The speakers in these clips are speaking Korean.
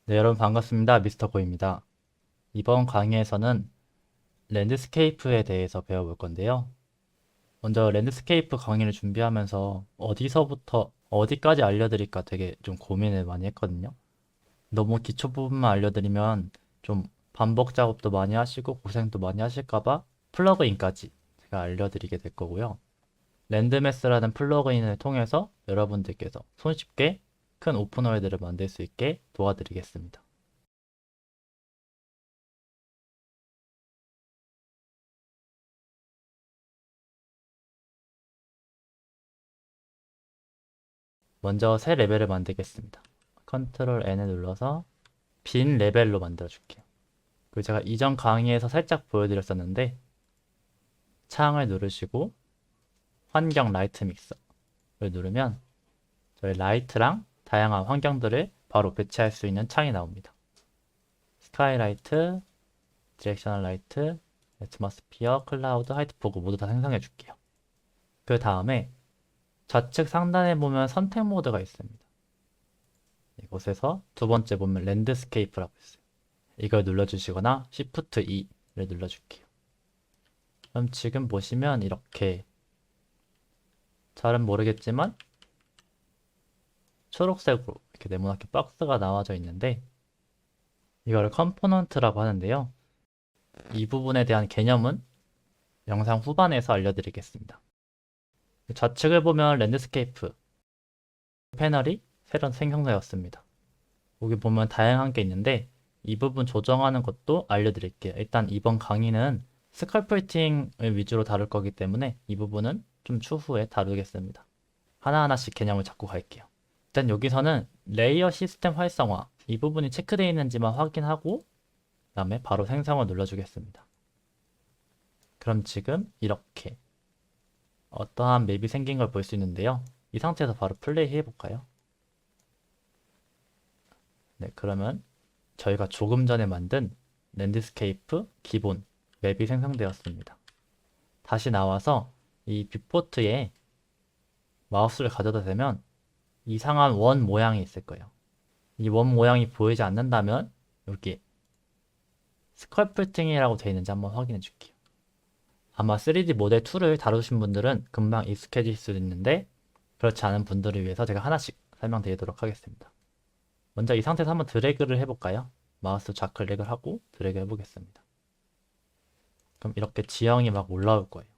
네, 여러분 반갑습니다. 미스터 고입니다. 이번 강의에서는 랜드스케이프에 대해서 배워볼 건데요. 먼저 랜드스케이프 강의를 준비하면서 어디서부터 어디까지 알려드릴까 되게 좀 고민을 많이 했거든요. 너무 기초 부분만 알려드리면 좀 반복 작업도 많이 하시고 고생도 많이 하실까봐 플러그인까지 제가 알려드리게 될 거고요. 랜드매스라는 플러그인을 통해서 여러분들께서 손쉽게 큰 오픈월드를 만들 수 있게 도와드리겠습니다. 먼저 새 레벨을 만들겠습니다. 컨트롤 N을 눌러서 빈 레벨로 만들어 줄게요. 그리고 제가 이전 강의에서 살짝 보여드렸었는데 창을 누르시고 환경 라이트 믹서를 누르면 저희 라이트랑 다양한 환경들을 바로 배치할 수 있는 창이 나옵니다. 스카이 라이트, 디렉셔널 라이트, 애트모스피어, 클라우드, 하이트포그 모두 다 생성해 줄게요. 그 다음에 좌측 상단에 보면 선택 모드가 있습니다. 이곳에서 두 번째 보면 랜드스케이프라고 있어요. 이걸 눌러주시거나 Shift E를 눌러줄게요. 그럼 지금 보시면 이렇게 잘은 모르겠지만 초록색으로 이렇게 네모나게 박스가 나와져 있는데 이거를 컴포넌트라고 하는데요. 이 부분에 대한 개념은 영상 후반에서 알려드리겠습니다. 좌측을 보면 랜드스케이프 패널이 새로 생성되었습니다. 여기 보면 다양한 게 있는데 이 부분 조정하는 것도 알려드릴게요. 일단 이번 강의는 스컬프팅을 위주로 다룰 거기 때문에 이 부분은 좀 추후에 다루겠습니다. 하나하나씩 개념을 잡고 갈게요. 일단 여기서는 레이어 시스템 활성화 이 부분이 체크되어 있는지만 확인하고 그 다음에 바로 생성을 눌러주겠습니다. 그럼 지금 이렇게 어떠한 맵이 생긴 걸 볼 수 있는데요. 이 상태에서 바로 플레이 해볼까요? 네, 그러면 저희가 조금 전에 만든 랜드스케이프 기본 맵이 생성되었습니다. 다시 나와서 이 뷰포트에 마우스를 가져다 대면 이상한 원 모양이 있을 거예요. 이 원 모양이 보이지 않는다면 여기 스컬프팅이라고 되어 있는지 한번 확인해 줄게요. 아마 3D 모델 2를 다루신 분들은 금방 익숙해질 수 있는데 그렇지 않은 분들을 위해서 제가 하나씩 설명드리도록 하겠습니다. 먼저 이 상태에서 한번 드래그를 해볼까요? 마우스 좌클릭을 하고 드래그 해보겠습니다. 그럼 이렇게 지형이 막 올라올 거예요.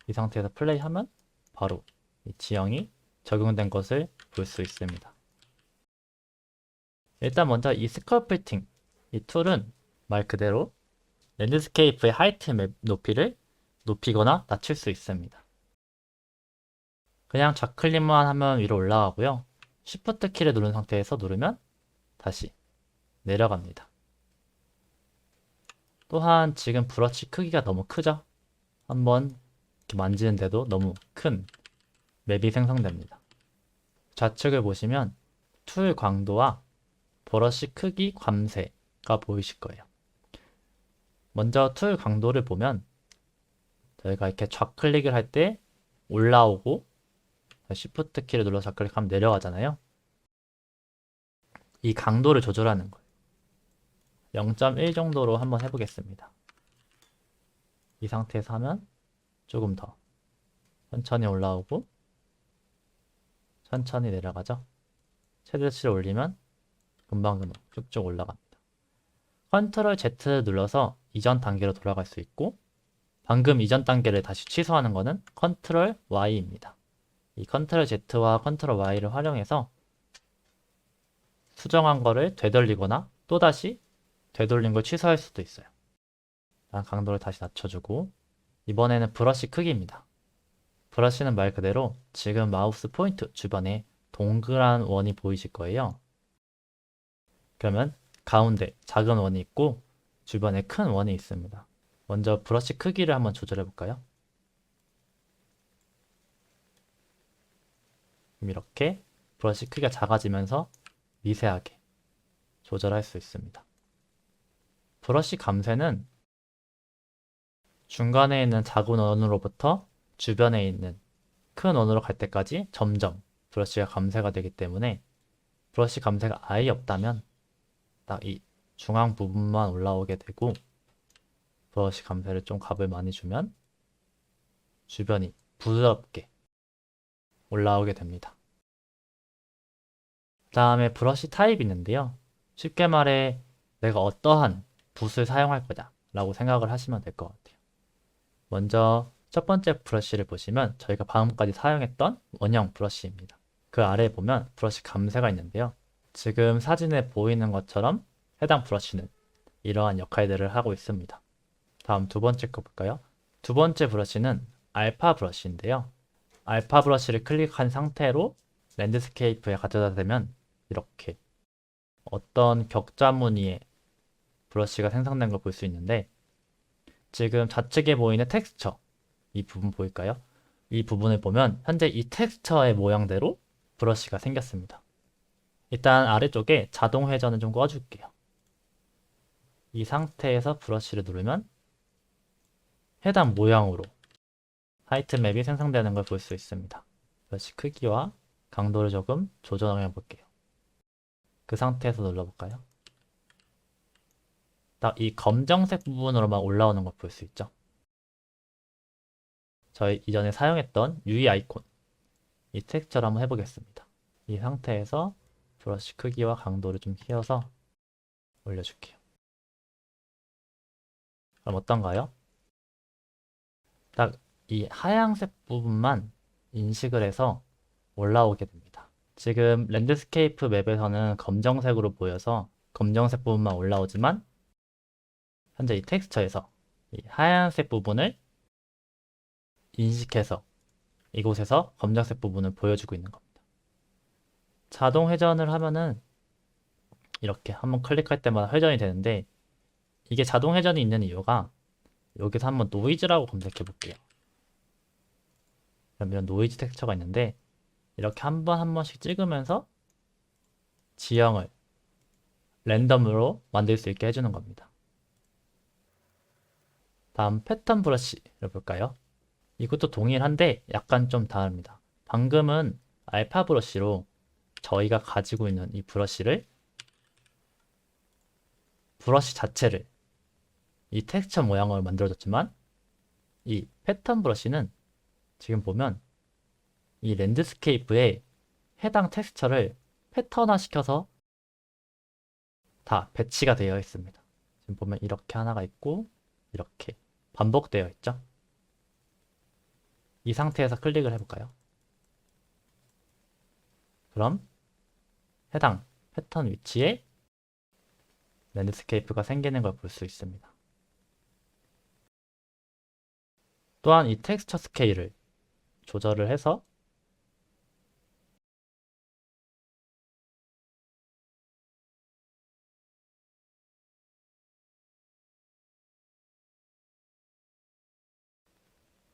이 상태에서 플레이하면 바로 이 지형이 적용된 것을 볼 수 있습니다. 일단 먼저 이 스컬프팅 이 툴은 말 그대로 랜드스케이프의 하이트 맵 높이를 높이거나 낮출 수 있습니다. 그냥 좌클릭만 하면 위로 올라가고요. Shift 키를 누른 상태에서 누르면 다시 내려갑니다. 또한 지금 브러쉬 크기가 너무 크죠? 한번 이렇게 만지는데도 너무 큰 맵이 생성됩니다. 좌측을 보시면 툴 광도와 브러쉬 크기 감쇄가 보이실 거예요. 먼저 툴 강도를 보면 저희가 이렇게 좌클릭을 할 때 올라오고 Shift 키를 눌러서 좌클릭하면 내려가잖아요. 이 강도를 조절하는 거예요. 0.1 정도로 한번 해보겠습니다. 이 상태에서 하면 조금 더 천천히 올라오고 천천히 내려가죠. 최대치를 올리면 금방 쭉쭉 올라갑니다. 컨트롤 Z 눌러서 이전 단계로 돌아갈 수 있고 방금 이전 단계를 다시 취소하는 것은 컨트롤 Y입니다. 이 컨트롤 Z와 컨트롤 Y를 활용해서 수정한 거를 되돌리거나 또다시 되돌린 걸 취소할 수도 있어요. 강도를 다시 낮춰주고 이번에는 브러쉬 크기입니다. 브러쉬는 말 그대로 지금 마우스 포인트 주변에 동그란 원이 보이실 거예요. 그러면 가운데 작은 원이 있고 주변에 큰 원이 있습니다. 먼저 브러쉬 크기를 한번 조절해 볼까요? 이렇게 브러쉬 크기가 작아지면서 미세하게 조절할 수 있습니다. 브러쉬 감쇄는 중간에 있는 작은 원으로부터 주변에 있는 큰 원으로 갈 때까지 점점 브러쉬가 감쇄가 되기 때문에 브러쉬 감새가 아예 없다면 딱 이 중앙 부분만 올라오게 되고 브러쉬 감새를 좀 값을 많이 주면 주변이 부드럽게 올라오게 됩니다. 그 다음에 브러쉬 타입이 있는데요. 쉽게 말해 내가 어떠한 붓을 사용할 거냐 라고 생각을 하시면 될 것 같아요. 먼저 첫 번째 브러쉬를 보시면 저희가 방금까지 사용했던 원형 브러쉬입니다. 그 아래에 보면 브러쉬 감새가 있는데요. 지금 사진에 보이는 것처럼 해당 브러쉬는 이러한 역할들을 하고 있습니다. 다음 두 번째 거 볼까요? 두 번째 브러쉬는 알파 브러쉬인데요. 알파 브러쉬를 클릭한 상태로 랜드스케이프에 가져다 대면 이렇게 어떤 격자 무늬의 브러쉬가 생성된 걸 볼 수 있는데 지금 좌측에 보이는 텍스처 이 부분 보일까요? 이 부분을 보면 현재 이 텍스처의 모양대로 브러쉬가 생겼습니다. 일단 아래쪽에 자동 회전을 좀 꺼줄게요. 이 상태에서 브러쉬를 누르면 해당 모양으로 하이트맵이 생성되는 걸 볼 수 있습니다. 브러쉬 크기와 강도를 조금 조정해 볼게요. 그 상태에서 눌러볼까요? 딱 이 검정색 부분으로만 올라오는 걸 볼 수 있죠. 저희 이전에 사용했던 UI 아이콘 이 텍스처를 한번 해보겠습니다. 이 상태에서 브러쉬 크기와 강도를 좀 키워서 올려줄게요. 그럼 어떤가요? 딱 이 하얀색 부분만 인식을 해서 올라오게 됩니다. 지금 랜드스케이프 맵에서는 검정색으로 보여서 검정색 부분만 올라오지만 현재 이 텍스처에서 이 하얀색 부분을 인식해서 이곳에서 검정색 부분을 보여주고 있는 겁니다. 자동 회전을 하면은 이렇게 한번 클릭할 때마다 회전이 되는데 이게 자동 회전이 있는 이유가 여기서 한번 노이즈라고 검색해 볼게요. 그러면 노이즈 텍스처가 있는데 이렇게 한 번 한 번씩 찍으면서 지형을 랜덤으로 만들 수 있게 해주는 겁니다. 다음 패턴 브러쉬를 볼까요? 이것도 동일한데 약간 좀 다릅니다. 방금은 알파 브러쉬로 저희가 가지고 있는 이 브러쉬 자체를 이 텍스처 모양으로 만들어줬지만 이 패턴 브러쉬는 지금 보면 이 랜드스케이프에 해당 텍스처를 패턴화 시켜서 다 배치가 되어 있습니다. 지금 보면 이렇게 하나가 있고 이렇게 반복되어 있죠. 이 상태에서 클릭을 해볼까요? 그럼 해당 패턴 위치에 랜드스케이프가 생기는 걸 볼 수 있습니다. 또한 이 텍스처 스케일을 조절을 해서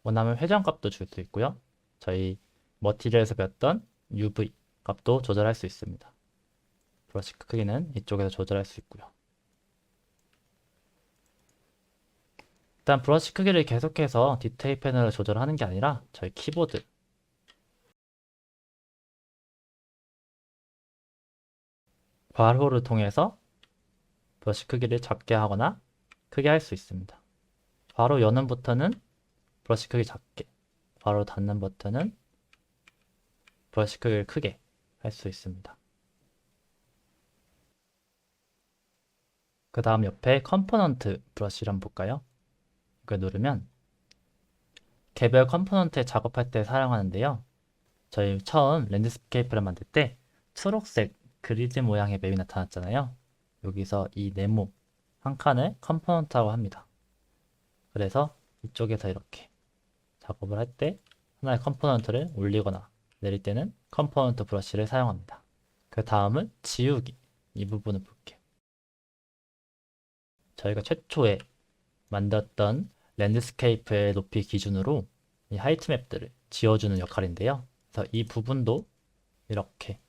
원하면 회전값도 줄 수 있고요. 저희 머티리얼에서 배웠던 UV 값도 조절할 수 있습니다. 브러쉬 크기는 이쪽에서 조절할 수 있고요. 일단 브러쉬 크기를 계속해서 디테일 패널을 조절하는 게 아니라 저희 키보드 괄호를 통해서 브러쉬 크기를 작게 하거나 크게 할 수 있습니다. 괄호 여는 버튼은 브러쉬 크기 작게, 괄호 닫는 버튼은 브러쉬 크기를 크게 할 수 있습니다. 그 다음 옆에 컴포넌트 브러쉬를 한번 볼까요? 이걸 누르면 개별 컴포넌트에 작업할 때 사용하는데요. 저희 처음 랜드스케이프를 만들 때 초록색 그리드 모양의 맵이 나타났잖아요. 여기서 이 네모 한 칸을 컴포넌트라고 합니다. 그래서 이쪽에서 이렇게 작업을 할 때 하나의 컴포넌트를 올리거나 내릴 때는 컴포넌트 브러쉬를 사용합니다. 그 다음은 지우기 이 부분을 볼게요. 저희가 최초에 만들었던 랜드스케이프의 높이 기준으로 이 하이트 맵들을 지워주는 역할인데요. 그래서 이 부분도 이렇게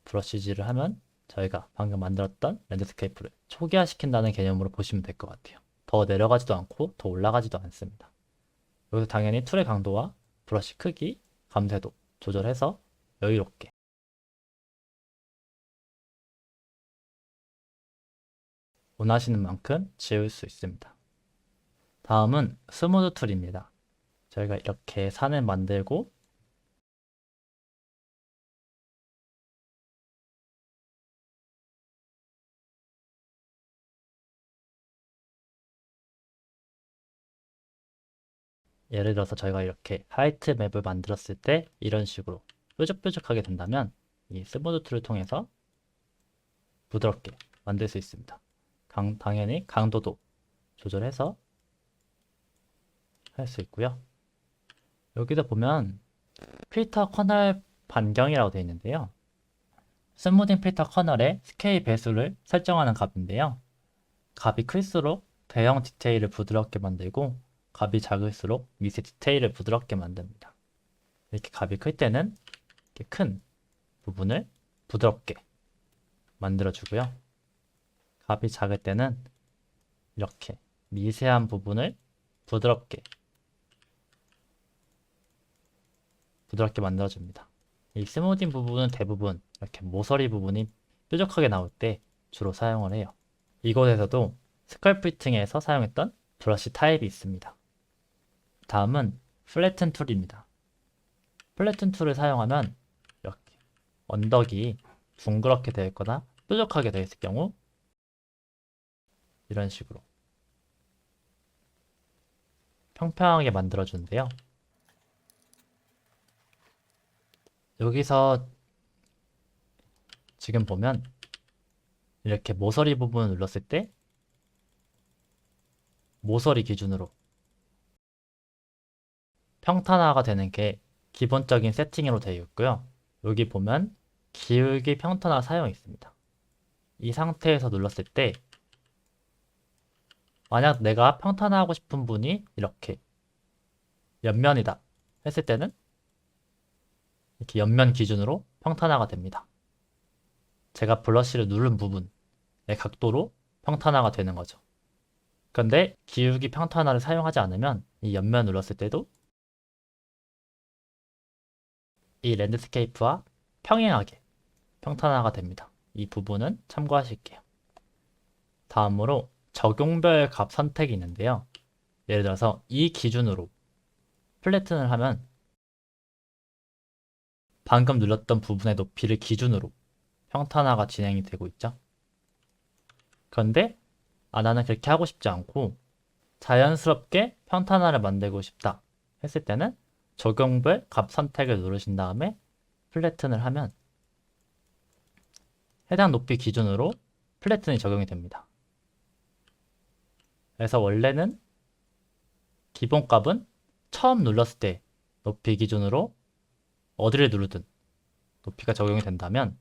브러쉬질을 하면 저희가 방금 만들었던 랜드스케이프를 초기화시킨다는 개념으로 보시면 될 것 같아요. 더 내려가지도 않고 더 올라가지도 않습니다. 여기서 당연히 툴의 강도와 브러쉬 크기, 감쇄도 조절해서 여유롭게 원하시는 만큼 지울 수 있습니다. 다음은 스무드 툴입니다. 저희가 이렇게 산을 만들고 예를 들어서 저희가 이렇게 하이트 맵을 만들었을 때 이런 식으로 뾰족뾰족하게 된다면 이 스무드 툴을 통해서 부드럽게 만들 수 있습니다. 당연히 강도도 조절해서 할 수 있고요. 여기다 보면 필터 커널 반경이라고 되어 있는데요. 스무딩 필터 커널의 스케일 배수를 설정하는 값인데요. 값이 클수록 대형 디테일을 부드럽게 만들고 값이 작을수록 미세 디테일을 부드럽게 만듭니다. 이렇게 값이 클 때는 이렇게 큰 부분을 부드럽게 만들어주고요. 값이 작을 때는 이렇게 미세한 부분을 부드럽게 만들어줍니다. 이 스무딩 부분은 대부분 이렇게 모서리 부분이 뾰족하게 나올 때 주로 사용을 해요. 이곳에서도 스컬프팅에서 사용했던 브러쉬 타입이 있습니다. 다음은 플래튼 툴입니다. 플래튼 툴을 사용하면 이렇게 언덕이 둥그렇게 되어 있거나 뾰족하게 되어 있을 경우 이런 식으로 평평하게 만들어주는데요. 여기서 지금 보면 이렇게 모서리 부분을 눌렀을 때 모서리 기준으로 평탄화가 되는 게 기본적인 세팅으로 되어 있고요. 여기 보면 기울기 평탄화 사용이 있습니다. 이 상태에서 눌렀을 때 만약 내가 평탄화하고 싶은 분이 이렇게 옆면이다 했을 때는 이렇게 옆면 기준으로 평탄화가 됩니다. 제가 브러쉬를 누른 부분의 각도로 평탄화가 되는 거죠. 그런데 기울기 평탄화를 사용하지 않으면 이 옆면 눌렀을 때도 이 랜드스케이프와 평행하게 평탄화가 됩니다. 이 부분은 참고하실게요. 다음으로 적용별 값 선택이 있는데요. 예를 들어서 이 기준으로 플래튼을 하면 방금 눌렀던 부분의 높이를 기준으로 평탄화가 진행이 되고 있죠. 그런데 나는 그렇게 하고 싶지 않고 자연스럽게 평탄화를 만들고 싶다 했을 때는 적용별 값 선택을 누르신 다음에 플래튼을 하면 해당 높이 기준으로 플래튼이 적용이 됩니다. 그래서 원래는 기본값은 처음 눌렀을 때 높이 기준으로 어디를 누르든 높이가 적용이 된다면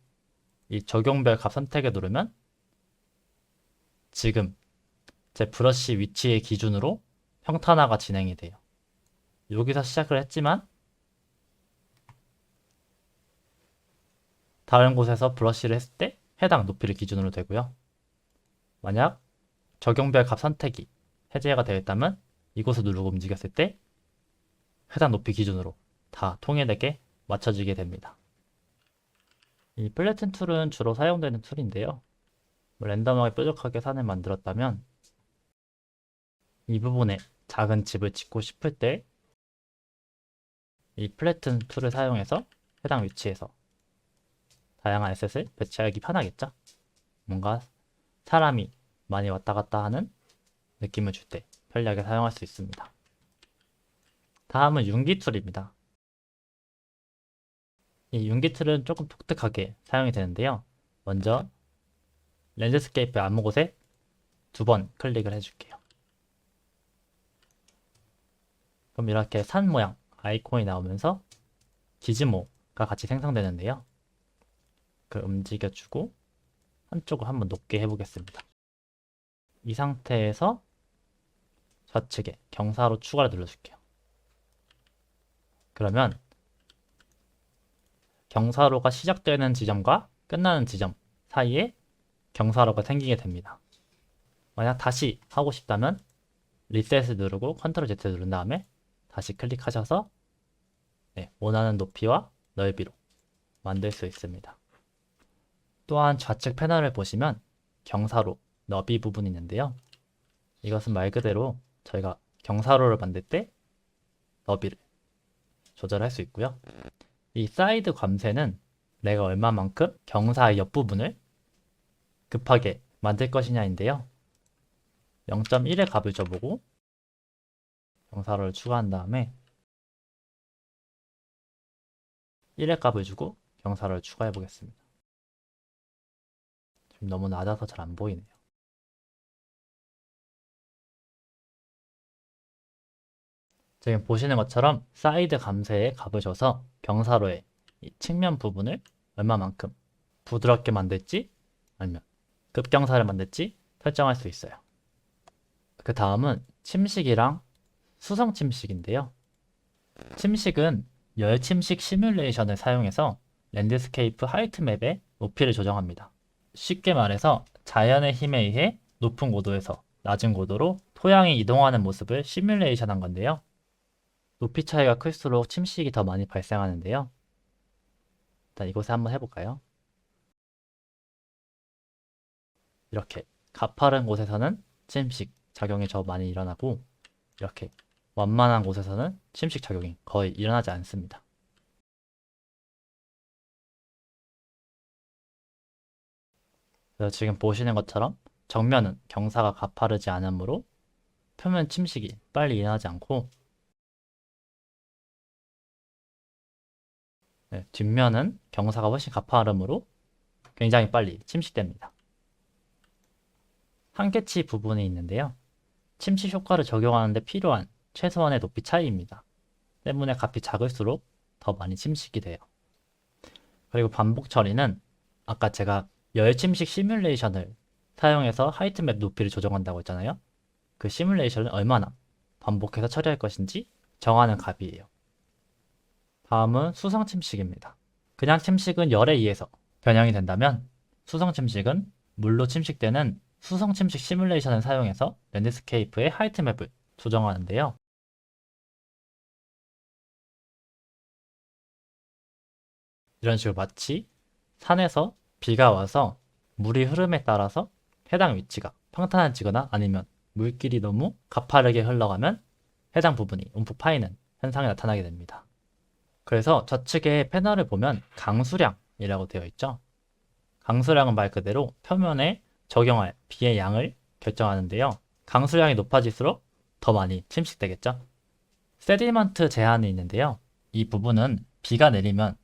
이 적용별 값 선택을 누르면 지금 제 브러쉬 위치의 기준으로 평탄화가 진행이 돼요. 여기서 시작을 했지만 다른 곳에서 브러쉬를 했을 때 해당 높이를 기준으로 되고요. 만약 적용별 값 선택이 해제가 되어 있다면 이곳을 누르고 움직였을 때 해당 높이 기준으로 다 통일되게 맞춰지게 됩니다. 이 플래튼 툴은 주로 사용되는 툴인데요. 랜덤하게 뾰족하게 산을 만들었다면 이 부분에 작은 집을 짓고 싶을 때 이 플래튼 툴을 사용해서 해당 위치에서 다양한 에셋을 배치하기 편하겠죠? 뭔가 사람이 많이 왔다 갔다 하는 느낌을 줄 때 편리하게 사용할 수 있습니다. 다음은 윤기 툴입니다. 이 윤기 툴은 조금 독특하게 사용이 되는데요. 먼저 랜드스케이프 아무 곳에 2번 클릭을 해줄게요. 그럼 이렇게 산 모양 아이콘이 나오면서 기즈모가 같이 생성되는데요. 그 움직여주고 한쪽을 한번 높게 해보겠습니다. 이 상태에서 좌측에 경사로 추가를 눌러줄게요. 그러면 경사로가 시작되는 지점과 끝나는 지점 사이에 경사로가 생기게 됩니다. 만약 다시 하고 싶다면 리셋을 누르고 컨트롤 Z 누른 다음에 다시 클릭하셔서 원하는 높이와 넓이로 만들 수 있습니다. 또한 좌측 패널을 보시면 경사로 너비 부분이 있는데요. 이것은 말 그대로 저희가 경사로를 만들 때 너비를 조절할 수 있고요. 이 사이드 괌새는 내가 얼마만큼 경사의 옆부분을 급하게 만들 것이냐인데요. 0.1의 값을 줘보고 경사로를 추가한 다음에 1의 값을 주고 경사로를 추가해 보겠습니다. 지금 너무 낮아서 잘 안 보이네요. 지금 보시는 것처럼 사이드 감새에 값을 줘서 경사로의 이 측면 부분을 얼마만큼 부드럽게 만들지 아니면 급경사를 만들지 설정할 수 있어요. 그 다음은 침식이랑 수성 침식인데요. 침식은 열 침식 시뮬레이션을 사용해서 랜드스케이프 하이트 맵의 높이를 조정합니다. 쉽게 말해서 자연의 힘에 의해 높은 고도에서 낮은 고도로 토양이 이동하는 모습을 시뮬레이션한 건데요. 높이 차이가 클수록 침식이 더 많이 발생하는데요. 일단 이곳에 한번 해볼까요? 이렇게 가파른 곳에서는 침식 작용이 더 많이 일어나고 이렇게 완만한 곳에서는 침식 작용이 거의 일어나지 않습니다. 그래서 지금 보시는 것처럼 정면은 경사가 가파르지 않으므로 표면 침식이 빨리 일어나지 않고 뒷면은 경사가 훨씬 가파르므로 굉장히 빨리 침식됩니다. 한계치 부분이 있는데요. 침식 효과를 적용하는 데 필요한 최소한의 높이 차이입니다. 때문에 값이 작을수록 더 많이 침식이 돼요. 그리고 반복 처리는 아까 제가 열 침식 시뮬레이션을 사용해서 하이트맵 높이를 조정한다고 했잖아요. 그 시뮬레이션을 얼마나 반복해서 처리할 것인지 정하는 값이에요. 다음은 수성 침식입니다. 그냥 침식은 열에 의해서 변형이 된다면 수성 침식은 물로 침식되는 수성 침식 시뮬레이션을 사용해서 랜드스케이프의 하이트맵을 조정하는데요. 이런 식으로 마치 산에서 비가 와서 물이 흐름에 따라서 해당 위치가 평탄해지거나 아니면 물길이 너무 가파르게 흘러가면 해당 부분이 움푹 파이는 현상이 나타나게 됩니다. 그래서 좌측에 패널을 보면 강수량이라고 되어 있죠. 강수량은 말 그대로 표면에 적용할 비의 양을 결정하는데요. 강수량이 높아질수록 더 많이 침식되겠죠. 세디먼트 제한이 있는데요. 이 부분은 비가 내리면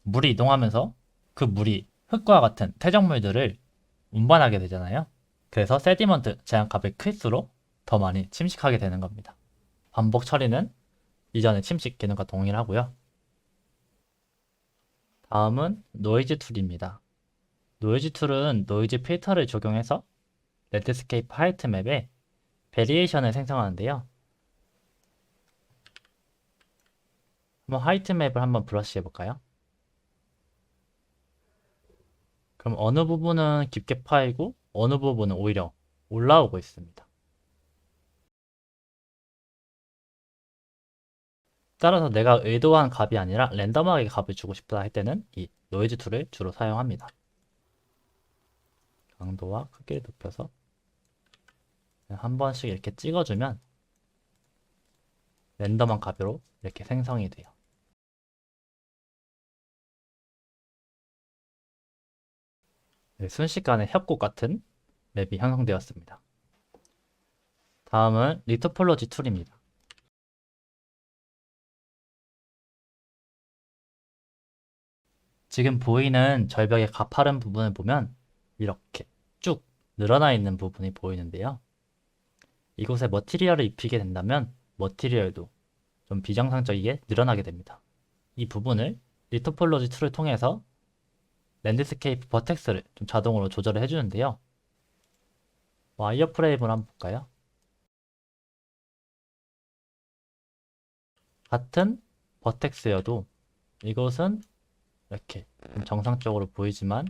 물이 이동하면서 그 물이 흙과 같은 퇴적물들을 운반하게 되잖아요. 그래서 세디먼트 제한값이 클수록 더 많이 침식하게 되는 겁니다. 반복 처리는 이전의 침식 기능과 동일하고요. 다음은 노이즈 툴입니다. 노이즈 툴은 노이즈 필터를 적용해서 랜드스케이프 하이트 맵에 베리에이션을 생성하는데요. 한번 하이트 맵을 한번 브러쉬 해볼까요? 그럼 어느 부분은 깊게 파이고 어느 부분은 오히려 올라오고 있습니다. 따라서 내가 의도한 값이 아니라 랜덤하게 값을 주고 싶다 할 때는 이 노이즈 툴을 주로 사용합니다. 강도와 크기를 높여서 한 번씩 이렇게 찍어주면 랜덤한 값으로 이렇게 생성이 돼요. 순식간에 협곡 같은 맵이 형성되었습니다. 다음은 리토폴로지 툴입니다. 지금 보이는 절벽의 가파른 부분을 보면 이렇게 쭉 늘어나 있는 부분이 보이는데요. 이곳에 머티리얼을 입히게 된다면 머티리얼도 좀 비정상적이게 늘어나게 됩니다. 이 부분을 리토폴로지 툴을 통해서 랜드스케이프 버텍스를 좀 자동으로 조절을 해주는데요. 와이어 프레임을 한번 볼까요? 같은 버텍스여도 이것은 이렇게 좀 정상적으로 보이지만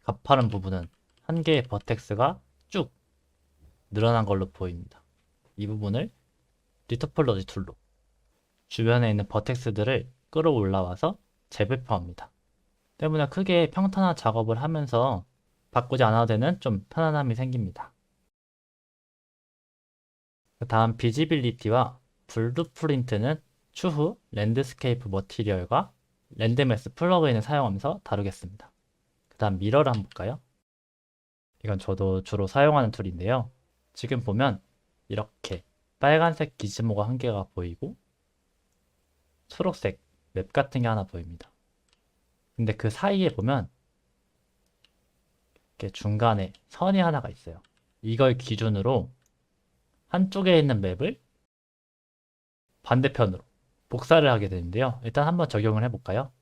가파른 부분은 한 개의 버텍스가 쭉 늘어난 걸로 보입니다. 이 부분을 리토폴로지 툴로 주변에 있는 버텍스들을 끌어올라와서 재배포합니다. 때문에 크게 평탄화 작업을 하면서 바꾸지 않아도 되는 좀 편안함이 생깁니다. 그 다음 비지빌리티와 블루프린트는 추후 랜드스케이프 머티리얼과 랜드매스 플러그인을 사용하면서 다루겠습니다. 그 다음 미러를 한번 볼까요? 이건 저도 주로 사용하는 툴인데요. 지금 보면 이렇게 빨간색 기즈모가 한 개가 보이고 초록색 맵 같은 게 하나 보입니다. 근데 그 사이에 보면 이렇게 중간에 선이 하나가 있어요. 이걸 기준으로 한쪽에 있는 맵을 반대편으로 복사를 하게 되는데요. 일단 한번 적용을 해볼까요?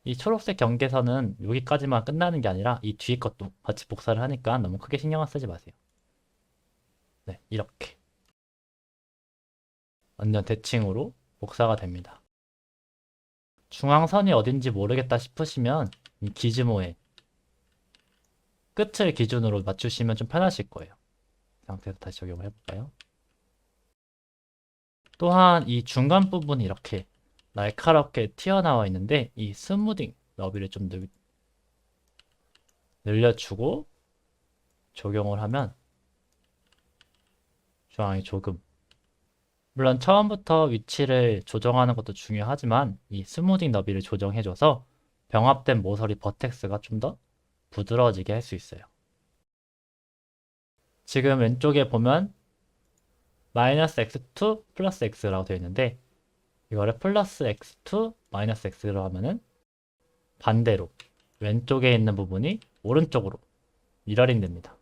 이 초록색 경계선은 여기까지만 끝나는 게 아니라 이 뒤에 것도 같이 복사를 하니까 너무 크게 신경을 쓰지 마세요. 네, 이렇게 완전 대칭으로 복사가 됩니다. 중앙선이 어딘지 모르겠다 싶으시면 이 기즈모의 끝을 기준으로 맞추시면 좀 편하실 거예요. 이 상태에서 다시 적용을 해볼까요? 또한 이 중간 부분이 이렇게 날카롭게 튀어나와 있는데 이 스무딩 너비를 좀 늘려주고 적용을 하면 중앙이 조금, 물론 처음부터 위치를 조정하는 것도 중요하지만 이 스무딩 너비를 조정해줘서 병합된 모서리 버텍스가 좀 더 부드러워지게 할 수 있어요. 지금 왼쪽에 보면 마이너스 x2 플러스 x라고 되어 있는데 이거를 플러스 x2 마이너스 x로 하면은 반대로 왼쪽에 있는 부분이 오른쪽으로 미러링 됩니다.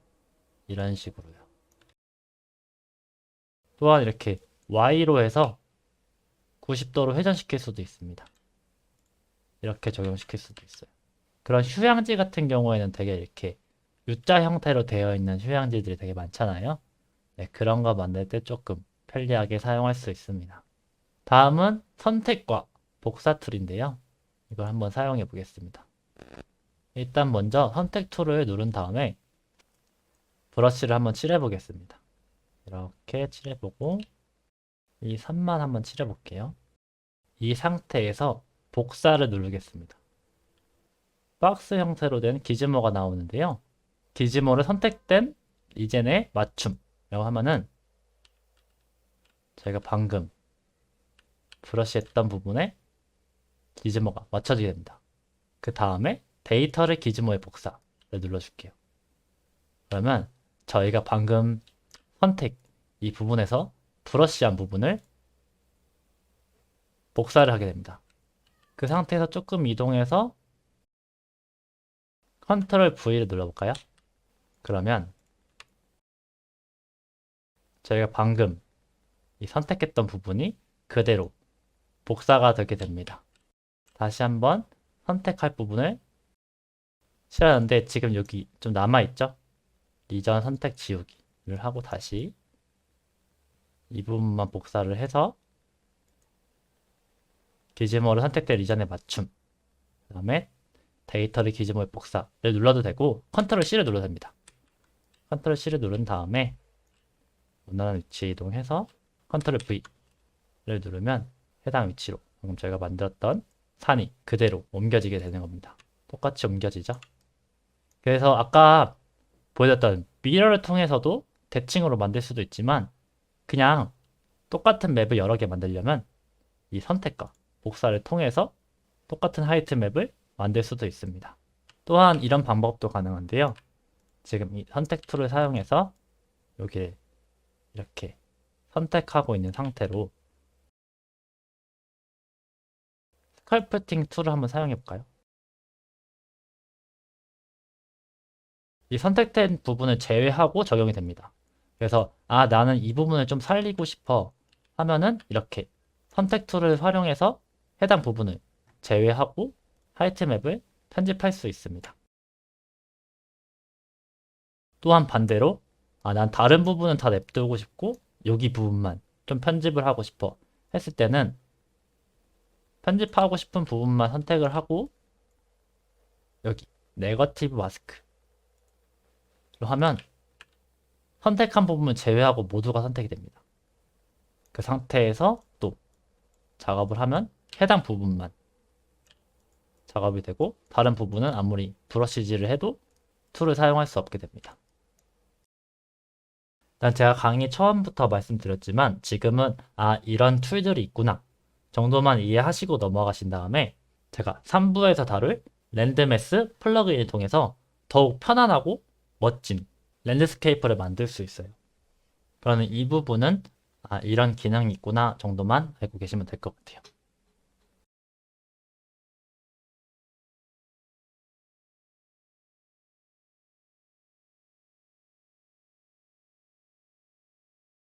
이런 식으로요. 또한 이렇게 Y로 해서 90도로 회전시킬 수도 있습니다. 이렇게 적용시킬 수도 있어요. 그런 휴양지 같은 경우에는 되게 이렇게 U자 형태로 되어 있는 휴양지들이 되게 많잖아요. 네, 그런 거 만들 때 조금 편리하게 사용할 수 있습니다. 다음은 선택과 복사 툴인데요. 이걸 한번 사용해 보겠습니다. 일단 먼저 선택 툴을 누른 다음에 브러쉬를 한번 칠해 보겠습니다. 이렇게 칠해 보고 이 선만 한번 칠해 볼게요. 이 상태에서 복사를 누르겠습니다. 박스 형태로 된 기즈모가 나오는데요. 기즈모를 선택된 이젠의 맞춤이라고 하면은 저희가 방금 브러쉬 했던 부분에 기즈모가 맞춰지게 됩니다. 그 다음에 데이터를 기즈모에 복사를 눌러줄게요. 그러면 저희가 방금 선택 이 부분에서 브러쉬한 부분을 복사를 하게 됩니다. 그 상태에서 조금 이동해서 컨트롤 V를 눌러볼까요? 그러면 저희가 방금 이 선택했던 부분이 그대로 복사가 되게 됩니다. 다시 한번 선택할 부분을 칠하는데 지금 여기 좀 남아있죠? 이전 선택 지우기를 하고 다시 이 부분만 복사를 해서 기즈모를 선택된 이전에 맞춤, 그 다음에 데이터를 기즈모에 복사를 눌러도 되고 컨트롤 C를 눌러도 됩니다. 컨트롤 C를 누른 다음에 원하는 위치에 이동해서 컨트롤 V를 누르면 해당 위치로 방금 저희가 만들었던 산이 그대로 옮겨지게 되는 겁니다. 똑같이 옮겨지죠. 그래서 아까 보여줬던 미러를 통해서도 대칭으로 만들 수도 있지만 그냥 똑같은 맵을 여러 개 만들려면 이 선택과 복사를 통해서 똑같은 하이트 맵을 만들 수도 있습니다. 또한 이런 방법도 가능한데요. 지금 이 선택 툴을 사용해서 여기를 이렇게 선택하고 있는 상태로 스컬프팅 툴을 한번 사용해 볼까요? 이 선택된 부분을 제외하고 적용이 됩니다. 그래서 나는 이 부분을 좀 살리고 싶어 하면은 이렇게 선택 툴을 활용해서 해당 부분을 제외하고 하이트맵을 편집할 수 있습니다. 또한 반대로 난 다른 부분은 다 냅두고 싶고 여기 부분만 좀 편집을 하고 싶어 했을 때는 편집하고 싶은 부분만 선택을 하고 여기 네거티브 마스크로 하면 선택한 부분을 제외하고 모두가 선택이 됩니다. 그 상태에서 또 작업을 하면 해당 부분만 작업이 되고 다른 부분은 아무리 브러쉬질을 해도 툴을 사용할 수 없게 됩니다. 일단 제가 강의 처음부터 말씀드렸지만 지금은 이런 툴들이 있구나 정도만 이해하시고 넘어가신 다음에 제가 3부에서 다룰 랜드매스 플러그인을 통해서 더욱 편안하고 멋진 랜드스케이프를 만들 수 있어요. 그러면 이 부분은 이런 기능이 있구나 정도만 알고 계시면 될 것 같아요.